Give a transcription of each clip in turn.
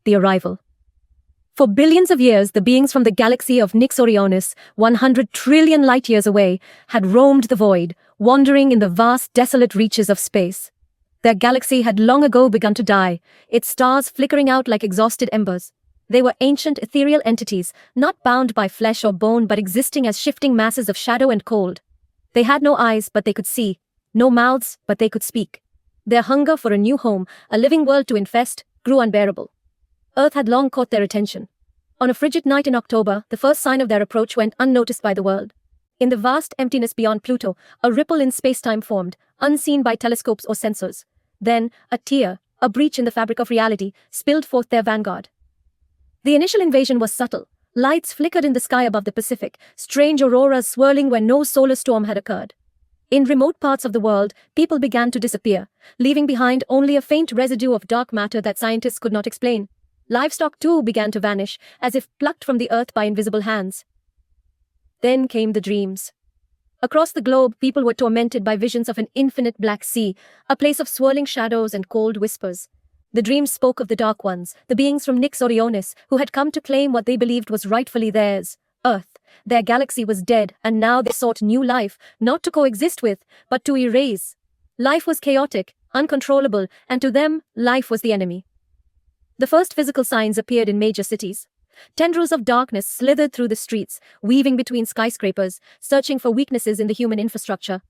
the arrival. For billions of years, the beings from the galaxy of Nyx-Orionis, 100 trillion light-years away, had roamed the void, wandering in the vast, desolate reaches of space. Their galaxy had long ago begun to die, its stars flickering out like exhausted embers. They were ancient, ethereal entities, not bound by flesh or bone but existing as shifting masses of shadow and cold. They had no eyes, but they could see, no mouths, but they could speak. Their hunger for a new home, a living world to infest, grew unbearable. Earth had long caught their attention. On a frigid night in October, the first sign of their approach went unnoticed by the world. In the vast emptiness beyond Pluto, a ripple in space-time formed, unseen by telescopes or sensors. Then, a tear, a breach in the fabric of reality, spilled forth their vanguard. The initial invasion was subtle. Lights flickered in the sky above the Pacific, strange auroras swirling where no solar storm had occurred. In remote parts of the world, people began to disappear, leaving behind only a faint residue of dark matter that scientists could not explain. Livestock too began to vanish, as if plucked from the earth by invisible hands. Then came the dreams. Across the globe, people were tormented by visions of an infinite black sea, a place of swirling shadows and cold whispers. The dreams spoke of the Dark Ones, the beings from Nyx-Orionis, who had come to claim what they believed was rightfully theirs, Earth. Their galaxy was dead, and now they sought new life, not to coexist with, but to erase. Life was chaotic, uncontrollable, and to them, life was the enemy. The first physical signs appeared in major cities. Tendrils of darkness slithered through the streets, weaving between skyscrapers, searching for weaknesses in the human infrastructure.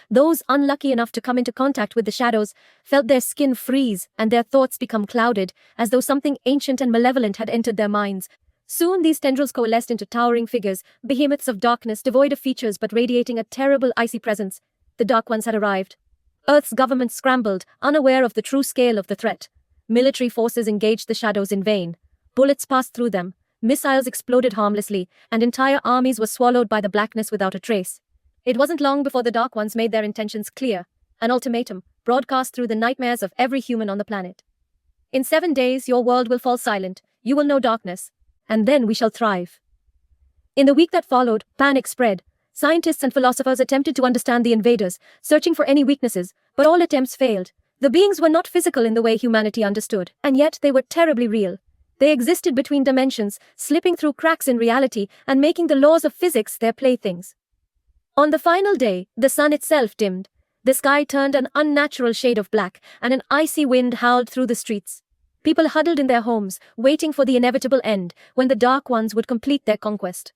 Those unlucky enough to come into contact with the shadows felt their skin freeze and their thoughts become clouded, as though something ancient and malevolent had entered their minds. Soon these tendrils coalesced into towering figures, behemoths of darkness devoid of features but radiating a terrible icy presence. The Dark Ones had arrived. Earth's government scrambled, unaware of the true scale of the threat. Military forces engaged the shadows in vain. Bullets passed through them, missiles exploded harmlessly, and entire armies were swallowed by the blackness without a trace. It wasn't long before the Dark Ones made their intentions clear, an ultimatum, broadcast through the nightmares of every human on the planet. In 7 days, your world will fall silent, you will know darkness, and then we shall thrive. In the week that followed, panic spread. Scientists and philosophers attempted to understand the invaders, searching for any weaknesses, but all attempts failed. The beings were not physical in the way humanity understood, and yet they were terribly real. They existed between dimensions, slipping through cracks in reality and making the laws of physics their playthings. On the final day, the sun itself dimmed. The sky turned an unnatural shade of black, and an icy wind howled through the streets. People huddled in their homes, waiting for the inevitable end, when the Dark Ones would complete their conquest.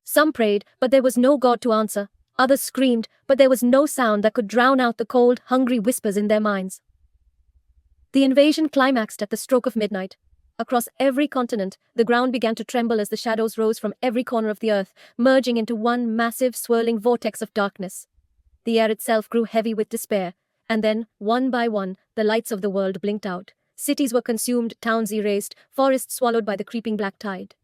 Some prayed, but there was no God to answer. Others screamed, but there was no sound that could drown out the cold, hungry whispers in their minds. The invasion climaxed at the stroke of midnight. Across every continent, the ground began to tremble as the shadows rose from every corner of the earth, merging into one massive, swirling vortex of darkness. The air itself grew heavy with despair, and then, one by one, the lights of the world blinked out. Cities were consumed, towns erased, forests swallowed by the creeping black tide.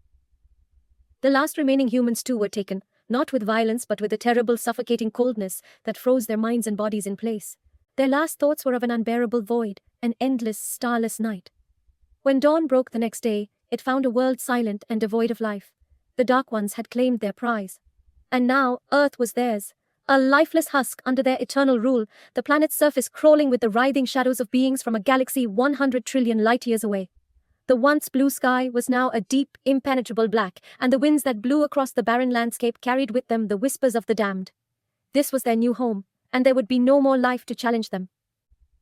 The last remaining humans too were taken, not with violence but with a terrible, suffocating coldness that froze their minds and bodies in place. Their last thoughts were of an unbearable void, an endless, starless night. When dawn broke the next day, it found a world silent and devoid of life. The Dark Ones had claimed their prize. And now, Earth was theirs. A lifeless husk under their eternal rule, the planet's surface crawling with the writhing shadows of beings from a galaxy 100 trillion light-years away. The once blue sky was now a deep, impenetrable black, and the winds that blew across the barren landscape carried with them the whispers of the damned. This was their new home, and there would be no more life to challenge them.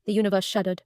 The universe shuddered.